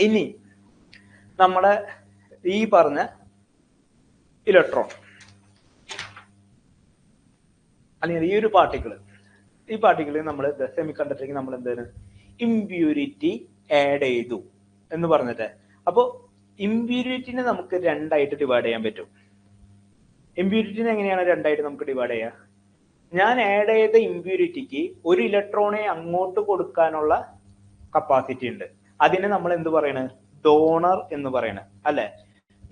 ഇനി നമ്മുടെ ഈ പറഞ്ഞ ഇലക്ട്രോൺ അല്ലെങ്കിൽ ഈ ഒരു പാർട്ടിക്കിൾ നമ്മൾ സെമി കണ്ടക്ടറിങ് നമ്മൾ എന്താണ് ഇംപ്യൂരിറ്റി ആഡ് ചെയ്തു എന്ന് പറഞ്ഞിട്ട്. അപ്പോൾ ഇംപ്യൂരിറ്റിനെ നമുക്ക് രണ്ടായിട്ട് ഡിവൈഡ് ചെയ്യാൻ പറ്റും. ഇംപ്യൂരിറ്റിനെ എങ്ങനെയാണ് രണ്ടായിട്ട് നമുക്ക് ഡിവൈഡ് ചെയ്യുക? ഞാൻ ആഡ് ചെയ്ത ഇംപ്യൂരിറ്റിക്ക് ഒരു ഇലക്ട്രോണെ അങ്ങോട്ട് കൊടുക്കാനുള്ള കപ്പാസിറ്റി ഉണ്ട്. അതിനെ നമ്മൾ എന്ത് പറയണ? ഡോണർ എന്ന് പറയണ അല്ലെ.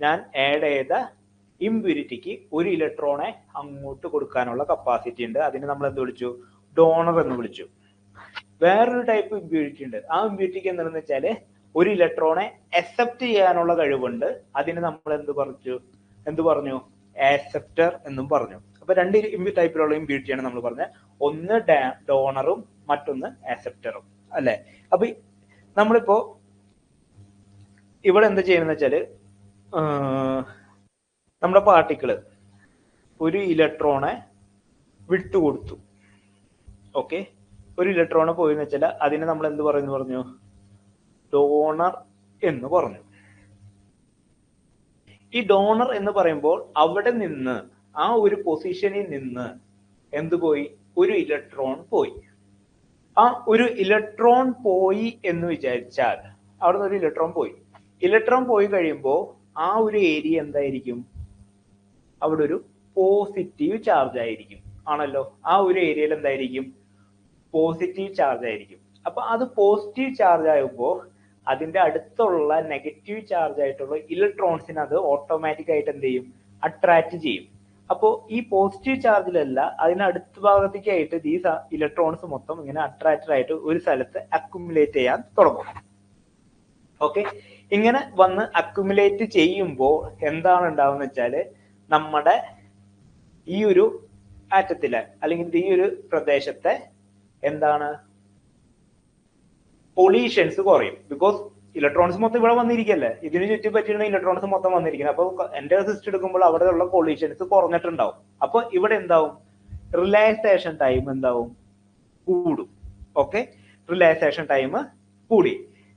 ഞാൻ ആഡ് ചെയ്ത ഇംപ്യൂരിറ്റിക്ക് ഒരു ഇലക്ട്രോണെ അങ്ങോട്ട് കൊടുക്കാനുള്ള കപ്പാസിറ്റി ഉണ്ട്. അതിനെ നമ്മൾ എന്ത് വിളിച്ചു? ഡോണർ എന്ന് വിളിച്ചു. വേറൊരു ടൈപ്പ് ഇംപ്യൂരിറ്റി ഉണ്ട്. ആ ഇംപ്യൂരിറ്റിക്ക് എന്താണെന്ന് വെച്ചാല് ഒരു ഇലക്ട്രോണെ അക്സെപ്റ്റ് ചെയ്യാനുള്ള കഴിവുണ്ട്. അതിന് നമ്മൾ എന്ത് പറഞ്ഞു? ആക്സെപ്റ്റർ എന്നും പറഞ്ഞു. അപ്പൊ രണ്ട് ടൈപ്പിലുള്ള ഇംപ്യൂരിറ്റിയാണ് നമ്മൾ പറഞ്ഞത്. ഒന്ന് ഡോണറും മറ്റൊന്ന് ആക്സെപ്റ്ററും അല്ലെ. അപ്പൊ നമ്മളിപ്പോ ഇവിടെ എന്താ ചെയ്യണമെന്ന് വെച്ചാല് നമ്മുടെ പാർട്ടിക്കിള് ഒരു ഇലക്ട്രോണെ വിട്ടുകൊടുത്തു. ഓക്കെ, ഒരു ഇലക്ട്രോണ് പോയെന്ന് വെച്ചാൽ അതിനെ നമ്മൾ എന്ത് പറഞ്ഞു? ഡോണർ എന്ന് പറഞ്ഞു. ഈ ഡോണർ എന്ന് പറയുമ്പോൾ അവിടെ നിന്ന് ആ ഒരു പൊസിഷനിൽ നിന്ന് എന്ത് പോയി? ഒരു ഇലക്ട്രോൺ പോയി. ആ ഒരു ഇലക്ട്രോൺ പോയി എന്ന് വിചാരിച്ചാൽ അവിടെ നിന്ന് ഒരു ഇലക്ട്രോൺ പോയി കഴിയുമ്പോൾ ആ ഒരു ഏരിയ എന്തായിരിക്കും? അവിടെ ഒരു പോസിറ്റീവ് ചാർജ് ആയിരിക്കും. ആണല്ലോ, ആ ഒരു ഏരിയയിൽ എന്തായിരിക്കും? പോസിറ്റീവ് ചാർജ് ആയിരിക്കും. അപ്പൊ അത് പോസിറ്റീവ് ചാർജ് ആകുമ്പോൾ അതിന്റെ അടുത്തുള്ള നെഗറ്റീവ് ചാർജ് ആയിട്ടുള്ള ഇലക്ട്രോൺസിന് അത് ഓട്ടോമാറ്റിക് ആയിട്ട് എന്ത് ചെയ്യും? അട്രാക്ട് ചെയ്യും. അപ്പോൾ ഈ പോസിറ്റീവ് ചാർജിലല്ല, അതിന് അടുത്ത ഭാഗത്തേക്കായിട്ട് ഈ ഇലക്ട്രോൺസ് മൊത്തം ഇങ്ങനെ അട്രാക്റ്റഡ് ആയിട്ട് ഒരു സ്ഥലത്ത് അക്യുമുലേറ്റ് ചെയ്യാൻ തുടങ്ങും. ഓക്കെ, ഇങ്ങനെ വന്ന് അക്യുമുലേറ്റ് ചെയ്യുമ്പോൾ എന്താണ് ഉണ്ടാവുന്ന വെച്ചാല് നമ്മുടെ ഈ ഒരു ആറ്റത്തിലെ അല്ലെങ്കിൽ ഈ ഒരു പ്രദേശത്തെ എന്താണ് പൊല്യൂഷൻസ് കുറയും. ബിക്കോസ് ഇലക്ട്രോൺസ് മൊത്തം ഇവിടെ വന്നിരിക്കല്ലേ, ഇതിന് ചുറ്റി പറ്റിയുള്ള ഇലക്ട്രോൺസ് മൊത്തം വന്നിരിക്കുന്നത്. അപ്പൊ എന്റെ സിസ്റ്റം എടുക്കുമ്പോൾ അവിടെയുള്ള പൊല്യൂഷൻസ് കുറഞ്ഞിട്ടുണ്ടാവും. അപ്പൊ ഇവിടെ എന്താവും? റിലാക്സേഷൻ ടൈം എന്താവും? കൂടും. ഓക്കെ, റിലാക്സേഷൻ ടൈം കൂടി.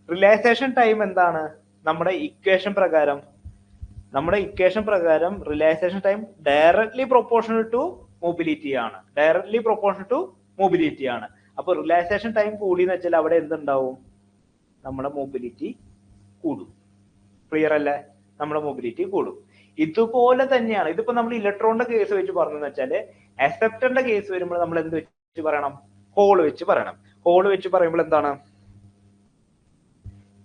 റിലാക്സേഷൻ ടൈം എന്താണ്? നമ്മുടെ ഇക്വേഷൻ പ്രകാരം relaxation time directly proportional to mobility ആണ്. അപ്പൊ റിലാക്സേഷൻ ടൈം കൂടി എന്ന് വെച്ചാൽ അവിടെ എന്തുണ്ടാവും? നമ്മുടെ മൊബിലിറ്റി കൂടും. ക്ലിയർ അല്ലേ? നമ്മുടെ മൊബിലിറ്റി കൂടും. ഇതുപോലെ തന്നെയാണ് ഇതിപ്പോ നമ്മൾ ഇലക്ട്രോണിന്റെ കേസ് വെച്ച് പറഞ്ഞു വെച്ചാല്, അക്സെപ്റ്ററിന്റെ കേസ് വരുമ്പോൾ നമ്മൾ എന്ത് വെച്ച് പറയണം? ഹോൾ വെച്ച് പറയണം. ഹോൾ വെച്ച് പറയുമ്പോൾ എന്താണ്?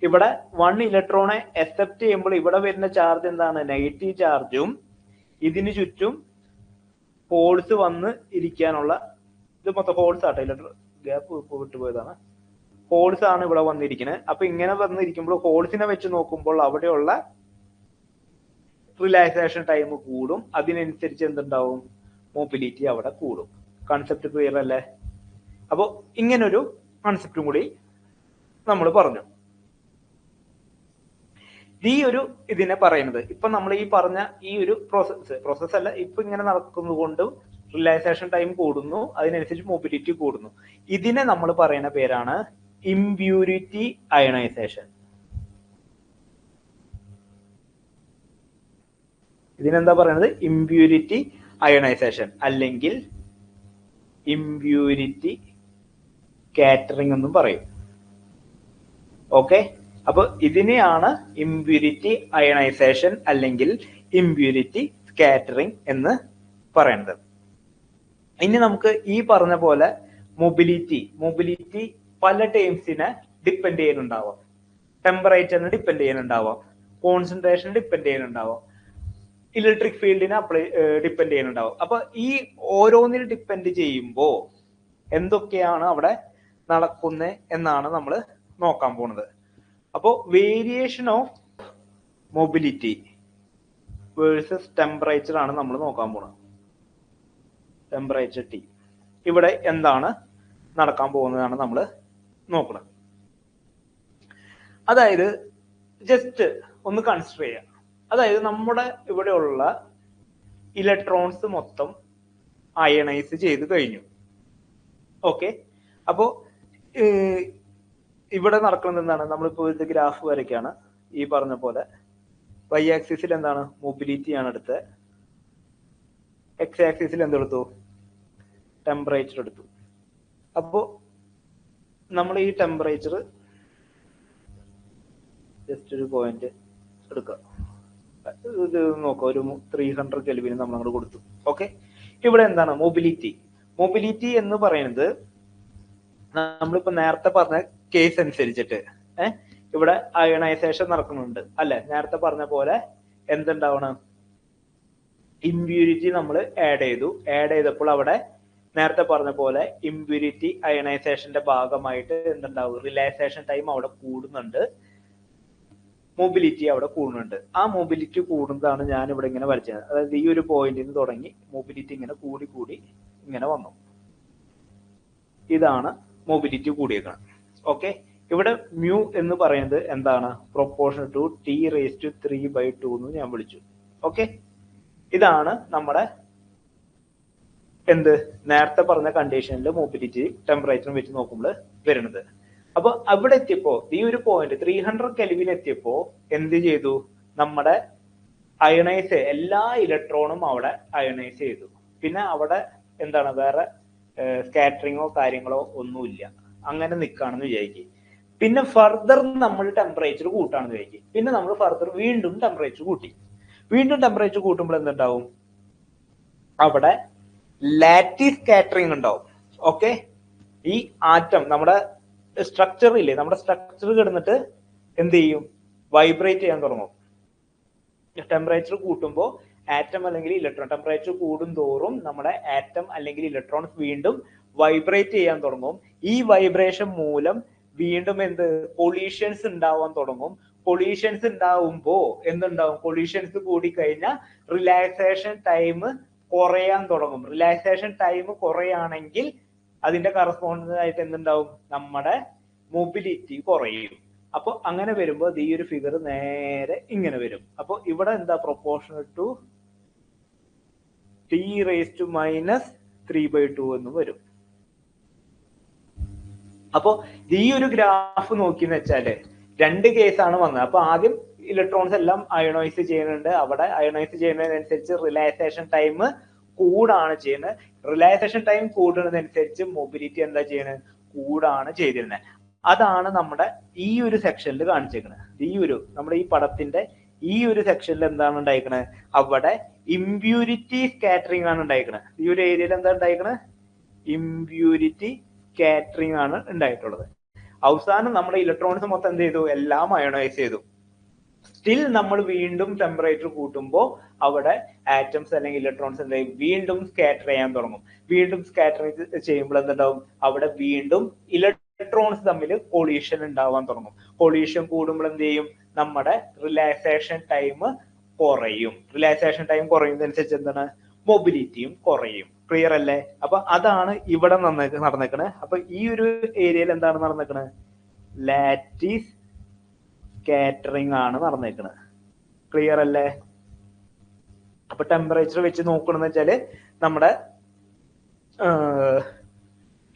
ഇവിടെ 1 ഇലക്ട്രോണെ അക്സെപ്റ്റ് ചെയ്യുമ്പോൾ ഇവിടെ വരുന്ന ചാർജ് എന്താണ്? നെഗറ്റീവ് ചാർജും ഇതിന് ചുറ്റും ഹോൾസ് വന്ന് ഇരിക്കാനുള്ള ഇത് മൊത്തം ഹോൾസ് ആട്ടെ, ഇലക്ട്രോൺ ഗ്യാപ്പ് വിട്ടുപോയതാണ്. ഹോൾസ് ആണ് ഇവിടെ വന്നിരിക്കുന്നത്. അപ്പൊ ഇങ്ങനെ വന്നിരിക്കുമ്പോൾ ഹോൾസിനെ വെച്ച് നോക്കുമ്പോൾ അവിടെയുള്ള റിലാക്സേഷൻ ടൈം കൂടും. അതിനനുസരിച്ച് എന്തുണ്ടാവും? മൊബിലിറ്റി അവിടെ കൂടും. കൺസെപ്റ്റ് ക്ലിയർ അല്ലേ? അപ്പൊ ഇങ്ങനൊരു കൺസെപ്റ്റും കൂടി നമ്മൾ പറഞ്ഞു. ഈ ഒരു ഇതിനെ പറയുന്നത് ഇപ്പൊ നമ്മൾ ഈ പറഞ്ഞ ഈ ഒരു പ്രോസസ് അല്ല, ഇപ്പൊ ഇങ്ങനെ നടക്കുന്നത് കൊണ്ട് റിലാക്സേഷൻ ടൈം കൂടുന്നു, അതിനനുസരിച്ച് മൊബിലിറ്റി കൂടുന്നു. ഇതിനെ നമ്മൾ പറയുന്ന പേരാണ് ഇംപ്യൂരിറ്റി അയണൈസേഷൻ. ഇതിനെന്താ പറയുന്നത്? ഇംപ്യൂരിറ്റി അയണൈസേഷൻ അല്ലെങ്കിൽ ഇംപ്യൂരിറ്റി സ്കാറ്ററിംഗ് എന്നും പറയും. ഓക്കെ, അപ്പൊ ഇതിനെയാണ് ഇംപ്യൂരിറ്റി അയണൈസേഷൻ അല്ലെങ്കിൽ ഇംപ്യൂരിറ്റി സ്കാറ്ററിംഗ് എന്ന് പറയുന്നത്. ഇനി നമുക്ക് ഈ പറഞ്ഞ പോലെ മൊബിലിറ്റി പല ടേംസിനെ ഡിപ്പെൻഡ് ചെയ്യുന്നുണ്ടാവാം. ടെമ്പറേച്ചറിന് ഡിപ്പെൻഡ് ചെയ്യുന്നുണ്ടാവാം, കോൺസെൻട്രേഷൻ ഡിപ്പെൻഡ് ചെയ്യുന്നുണ്ടാവാം, ഇലക്ട്രിക് ഫീൽഡിനെ ഡിപ്പെൻഡ് ചെയ്യുന്നുണ്ടാവും. അപ്പൊ ഈ ഓരോന്നിൽ ഡിപ്പെൻഡ് ചെയ്യുമ്പോൾ എന്തൊക്കെയാണ് അവിടെ നടക്കുന്നത് എന്നാണ് നമ്മൾ നോക്കാൻ പോകുന്നത്. അപ്പോൾ variation of mobility versus temperature ആണ് നമ്മൾ നോക്കാൻ പോകുന്നത്. ടെമ്പറേച്ചർ T ഇവിടെ എന്താണ് നടക്കാൻ പോകുന്നതാണ് നമ്മൾ നോക്കുന്നത്. അതായത് ജസ്റ്റ് ഒന്ന് കൺസിഡർ ചെയ്യാം. അതായത് നമ്മുടെ ഇവിടെയുള്ള ഇലക്ട്രോൺസ് മൊത്തം അയണൈസ് ചെയ്ത് കഴിഞ്ഞു. ഓക്കെ, അപ്പോ ഇവിടെ നടക്കുന്നത് എന്താണ്, നമ്മളിപ്പോൾ ഇത് ഗ്രാഫ് വരയ്ക്കാണ്. ഈ പറഞ്ഞ പോലെ y ആക്സിസിൽ എന്താണ്, മൊബിലിറ്റി ആണ് എടുത്തത്. x ആക്സിസിൽ എന്തെടുത്തു, ടെമ്പറേച്ചർ എടുത്തു. അപ്പോ നമ്മൾ ഈ ടെമ്പറേച്ചർ ജസ്റ്റ് ഒരു പോയിന്റ് എടുക്കുക. ഇത് നോക്കാം, ഒരു 300 കെൽവിന് നമ്മൾ അങ്ങോട്ട് കൊടുത്തു. ഓക്കെ, ഇവിടെ എന്താണ് മൊബിലിറ്റി. മൊബിലിറ്റി എന്ന് പറയുന്നത് നമ്മളിപ്പോ നേരത്തെ പറഞ്ഞ കേസ് അനുസരിച്ചിട്ട് ഇവിടെ അയണൈസേഷൻ നടക്കുന്നുണ്ട് അല്ലെ. നേരത്തെ പറഞ്ഞ പോലെ എന്തുണ്ടാവണം, ഇമ്പ്യൂരിറ്റി നമ്മൾ ആഡ് ചെയ്തപ്പോൾ അവിടെ നേരത്തെ പറഞ്ഞ പോലെ ഇമ്പ്യൂരിറ്റി അയണൈസേഷന്റെ ഭാഗമായിട്ട് എന്തുണ്ടാവും, റിലാക്സേഷൻ ടൈം അവിടെ കൂടുന്നുണ്ട്, മൊബിലിറ്റി അവിടെ കൂടുന്നുണ്ട്. ആ മൊബിലിറ്റി കൂടുന്നതാണ് ഞാൻ ഇവിടെ ഇങ്ങനെ വരച്ചത്. അതായത് ഈ ഒരു പോയിന്റിൽ നിന്ന് തുടങ്ങി മൊബിലിറ്റി ഇങ്ങനെ കൂടി കൂടി ഇങ്ങനെ വന്നു. ഇതാണ് മൊബിലിറ്റി കൂടിയേക്കണം. ഓക്കെ, ഇവിടെ മ്യൂ എന്ന് പറയുന്നത് എന്താണ്, പ്രൊപ്പോർഷണൽ ടു T⁻³ എന്ന് ഞാൻ വിളിച്ചു. ഓക്കെ, ഇതാണ് നമ്മുടെ എന്ത് നേരത്തെ പറഞ്ഞ കണ്ടീഷനിൽ മൊബിലിറ്റി ടെമ്പറേച്ചറും വെച്ച് നോക്കുമ്പോൾ വരുന്നത്. അപ്പൊ അവിടെ എത്തിയപ്പോ ഈ ഒരു പോയിന്റ് 300 കെൽവിൻ എത്തിയപ്പോ എന്ത് ചെയ്തു, നമ്മുടെ അയണൈസ് എല്ലാ ഇലക്ട്രോണും അവിടെ അയണൈസ് ചെയ്തു. പിന്നെ അവിടെ എന്താണ് വേറെ സ്കാറ്ററിങ്ങോ കാര്യങ്ങളോ ഒന്നുമില്ല, അങ്ങനെ നിൽക്കുകയാണെന്ന് വിചാരിക്കും. പിന്നെ ഫർദർ നമ്മൾ ടെമ്പറേച്ചർ കൂട്ടാണെന്ന് വിചാരിക്കും. പിന്നെ നമ്മൾ ഫർദർ വീണ്ടും ടെമ്പറേച്ചർ കൂട്ടി. വീണ്ടും ടെമ്പറേച്ചർ കൂട്ടുമ്പോൾ എന്തുണ്ടാവും, അവിടെ ലാറ്റിസ് സ്കാറ്ററിങ് ഉണ്ടാവും. ഓക്കെ, ഈ ആറ്റം നമ്മുടെ സ്ട്രക്ചർ ഇല്ലേ, നമ്മുടെ സ്ട്രക്ചർ കിടന്നിട്ട് എന്ത് ചെയ്യും, വൈബ്രേറ്റ് ചെയ്യാൻ തുടങ്ങും. ടെമ്പറേച്ചർ കൂട്ടുമ്പോൾ ആറ്റം അല്ലെങ്കിൽ ഇലക്ട്രോൺ, ടെമ്പറേച്ചർ കൂടും തോറും നമ്മുടെ ആറ്റം അല്ലെങ്കിൽ ഇലക്ട്രോൺസ് വീണ്ടും വൈബ്രേറ്റ് ചെയ്യാൻ തുടങ്ങും. ഈ വൈബ്രേഷൻ മൂലം വീണ്ടും എന്ത് കൊളീഷൻസ് ഉണ്ടാവാൻ തുടങ്ങും. കൊളീഷൻസ് ഉണ്ടാവുമ്പോ എന്തുണ്ടാവും, കൊളീഷൻസ് കൂടി കഴിഞ്ഞാൽ റിലാക്സേഷൻ ടൈം കുറയാൻ തുടങ്ങും. റിലാക്സേഷൻ ടൈം കുറയാണെങ്കിൽ അതിന്റെ കറസ്പോണ്ടൻസ് ആയിട്ട് എന്തുണ്ടാവും, നമ്മുടെ മൊബിലിറ്റി കുറയും. അപ്പൊ അങ്ങനെ വരുമ്പോൾ ഈ ഒരു ഫിഗർ നേരെ ഇങ്ങനെ വരും. അപ്പൊ ഇവിടെ എന്താ, പ്രൊപ്പോർഷണൽ ടു T⁻³ എന്ന് വരും. അപ്പൊ ഈ ഒരു ഗ്രാഫ് നോക്കിന്ന് വെച്ചാല് രണ്ട് കേസാണ് വന്നത്. അപ്പൊ ആദ്യം ഇലക്ട്രോൺസ് എല്ലാം അയണൈസ് ചെയ്യുന്നുണ്ട്. അവിടെ അയണൈസ് ചെയ്യുന്നതിനനുസരിച്ച് റിലാക്സേഷൻ ടൈം കൂടാണ് ചെയ്യുന്നത്. റിലാക്സേഷൻ ടൈം കൂടുന്നതനുസരിച്ച് മൊബിലിറ്റി എന്താ ചെയ്യുന്നത്, കൂടാണ് ചെയ്തിരുന്നത്. അതാണ് നമ്മുടെ ഈ ഒരു സെക്ഷനിൽ കാണിച്ചേക്കുന്നത്. ഈ ഒരു നമ്മുടെ ഈ പടത്തിന്റെ ഈ ഒരു സെക്ഷനിൽ എന്താണ് ഉണ്ടായിരിക്കുന്നത്, അവിടെ ഇമ്പ്യൂരിറ്റി സ്കാറ്ററിംഗ് ആണ് ഉണ്ടായിരിക്കുന്നത്. ഈ ഒരു ഏരിയയിൽ എന്താ ഉണ്ടായിരിക്കുന്നത്, ഇമ്പ്യൂരിറ്റി സ്കാറ്ററിംഗ് ആണ് ഉണ്ടായിട്ടുള്ളത്. അവസാനം നമ്മുടെ ഇലക്ട്രോൺസ് മൊത്തം എന്ത് ചെയ്തു, എല്ലാം അയണൈസ് ചെയ്തു. സ്റ്റിൽ നമ്മൾ വീണ്ടും ടെമ്പറേച്ചർ കൂട്ടുമ്പോൾ അവിടെ ആറ്റംസ് അല്ലെങ്കിൽ ഇലക്ട്രോൺസ് എന്തായി വീണ്ടും സ്കാറ്റർ ചെയ്യാൻ തുടങ്ങും. വീണ്ടും സ്കാറ്റർ ചെയ്യുമ്പോൾ എന്തുണ്ടാവും, അവിടെ വീണ്ടും ഇലക്ട്രോൺസ് തമ്മിൽ കൊളീഷൻ ഉണ്ടാവാൻ തുടങ്ങും. കൊളീഷൻ കൂടുമ്പോൾ എന്ത് ചെയ്യും, നമ്മുടെ റിലാക്സേഷൻ ടൈം കുറയും. റിലാക്സേഷൻ ടൈം കുറയുന്നതനുസരിച്ച് എന്താണ്, മൊബിലിറ്റിയും കുറയും. ക്ലിയർ അല്ലേ? അപ്പൊ അതാണ് ഇവിടെ നടന്നേക്കണത്. അപ്പൊ ഈ ഒരു ഏരിയയിൽ എന്താണ് നടന്നേക്കണത്, ലാറ്റിസ് സ്കാറ്ററിംഗ് ആണ് നടന്നേക്കണത്. ക്ലിയർ അല്ലേ? അപ്പൊ ടെമ്പറേച്ചർ വെച്ച് നോക്കണമെന്ന് വെച്ചാല് നമ്മുടെ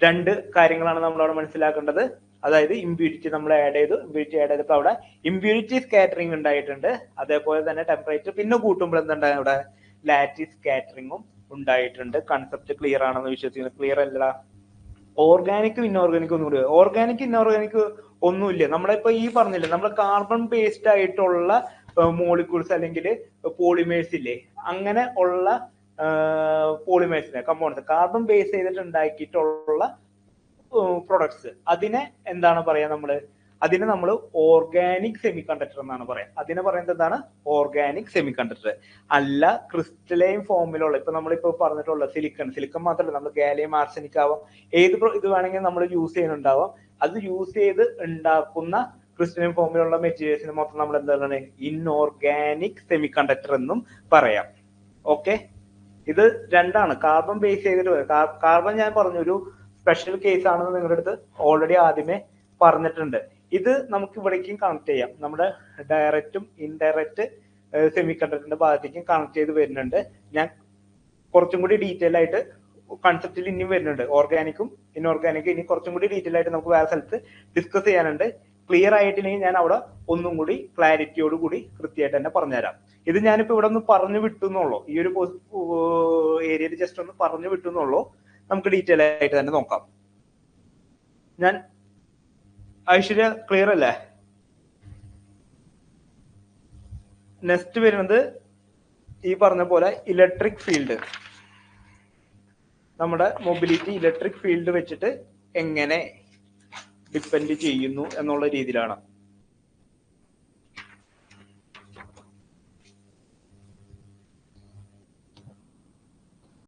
രണ്ട് കാര്യങ്ങളാണ് നമ്മളവിടെ മനസ്സിലാക്കേണ്ടത്. അതായത് ഇമ്പ്യൂരിറ്റി നമ്മൾ ആഡ് ചെയ്തു. ഇമ്പ്യൂരിറ്റി ആഡ് ചെയ്തപ്പോൾ അവിടെ ഇമ്പ്യൂരിറ്റി സ്കാറ്ററിംഗ് ഉണ്ടായിട്ടുണ്ട്. അതേപോലെ തന്നെ ടെമ്പറേച്ചർ പിന്നെ കൂട്ടുമ്പോൾ എന്തുണ്ടായി, അവിടെ ലാറ്റിസ് സ്കാറ്ററിംഗും ഉണ്ടായിട്ടുണ്ട്. കൺസെപ്റ്റ് ക്ലിയർ ആണെന്ന് വിശ്വസിക്കുന്നു. ക്ലിയർ അല്ല? ഓർഗാനിക്കും ഇൻഓർഗാനിക്കും ഒന്നും കൂടി, ഓർഗാനിക് ഇൻഓർഗാനിക് ഒന്നുമില്ല. നമ്മളിപ്പോ ഈ പറഞ്ഞില്ലേ, നമ്മൾ കാർബൺ ബേസ്ഡ് ആയിട്ടുള്ള മോളിക്യൂൾസ് അല്ലെങ്കിൽ പോളിമേഴ്സ് ഇല്ലേ, അങ്ങനെ ഉള്ള പോളിമേഴ്സിനെ കമ്പൗണ്ട്സ് കാർബൺ ബേസ് ചെയ്തിട്ട് ഉണ്ടാക്കിയിട്ടുള്ള പ്രൊഡക്ട്സ്, അതിനെ എന്താണ് പറയാ, അതിനെ നമ്മൾ ഓർഗാനിക് സെമി കണ്ടക്ടർ എന്നാണ് പറയാ. അതിനെ പറയുന്നത് എന്താണ്, ഓർഗാനിക് സെമി കണ്ടക്ടർ. അല്ല ക്രിസ്റ്റലൈൻ ഫോമിലുള്ള, ഇപ്പൊ നമ്മളിപ്പോ പറഞ്ഞിട്ടുള്ള സിലിക്കൺ മാത്രമല്ല, നമ്മൾ ഗാലിയം ആർസെനിക് ആവാം, ഏത് ഇത് വേണമെങ്കിൽ നമ്മൾ യൂസ് ചെയ്യുന്നുണ്ടാവാം. അത് യൂസ് ചെയ്ത് ഉണ്ടാക്കുന്ന ക്രിസ്റ്റലൈൻ ഫോമിലുള്ള മെറ്റീരിയൽസിന് മൊത്തം നമ്മൾ എന്താണ് ഇൻഓർഗാനിക് സെമി കണ്ടക്ടർ എന്നും പറയാം. ഓക്കെ, ഇത് രണ്ടാണ്. കാർബൺ ബേസ് ചെയ്തിട്ട്, കാർബൺ ഞാൻ പറഞ്ഞു ഒരു സ്പെഷ്യൽ കേസ് ആണെന്ന് നിങ്ങളുടെ അടുത്ത് ഓൾറെഡി ആദ്യമേ പറഞ്ഞിട്ടുണ്ട്. ഇത് നമുക്ക് ഇവിടേക്കും കണക്ട് ചെയ്യാം. നമ്മുടെ ഡയറക്റ്റും ഇൻഡയറക്റ്റ് സെമി കണ്ടക്ടറിന്റെ ഭാഗത്തേക്കും കണക്ട് ചെയ്ത് വരുന്നുണ്ട്. ഞാൻ കുറച്ചും കൂടി ഡീറ്റെയിൽ ആയിട്ട് കൺസെപ്റ്റിൽ ഇനിയും വരുന്നുണ്ട്. ഓർഗാനിക്കും ഇൻഓർഗാനിക്കും ഇനി കുറച്ചും കൂടി ഡീറ്റെയിൽ ആയിട്ട് നമുക്ക് വേറെ സ്ഥലത്ത് ഡിസ്കസ് ചെയ്യാനുണ്ട്. ക്ലിയർ ആയിട്ടില്ലെങ്കിൽ ഞാൻ അവിടെ ഒന്നും കൂടി ക്ലാരിറ്റിയോട് കൂടി കൃത്യമായിട്ട് തന്നെ പറഞ്ഞുതരാം. ഇത് ഞാനിപ്പോ ഇവിടെ ഒന്ന് പറഞ്ഞു വിട്ടുന്നുള്ളൂ, ഈ ഒരു ഏരിയയിൽ ജസ്റ്റ് ഒന്ന് പറഞ്ഞു വിട്ടുന്നുള്ളൂ. നമുക്ക് ഡീറ്റെയിൽ ആയിട്ട് തന്നെ നോക്കാം. ഞാൻ ഐശ്വര്യ ക്ലിയർ അല്ലേ? നെക്സ്റ്റ് വരുന്നത് ഈ പറഞ്ഞ പോലെ ഇലക്ട്രിക് ഫീൽഡ്, നമ്മുടെ മൊബിലിറ്റി ഇലക്ട്രിക് ഫീൽഡ് വെച്ചിട്ട് എങ്ങനെ ഡിപ്പെൻഡ് ചെയ്യുന്നു എന്നുള്ള രീതിയിലാണ്.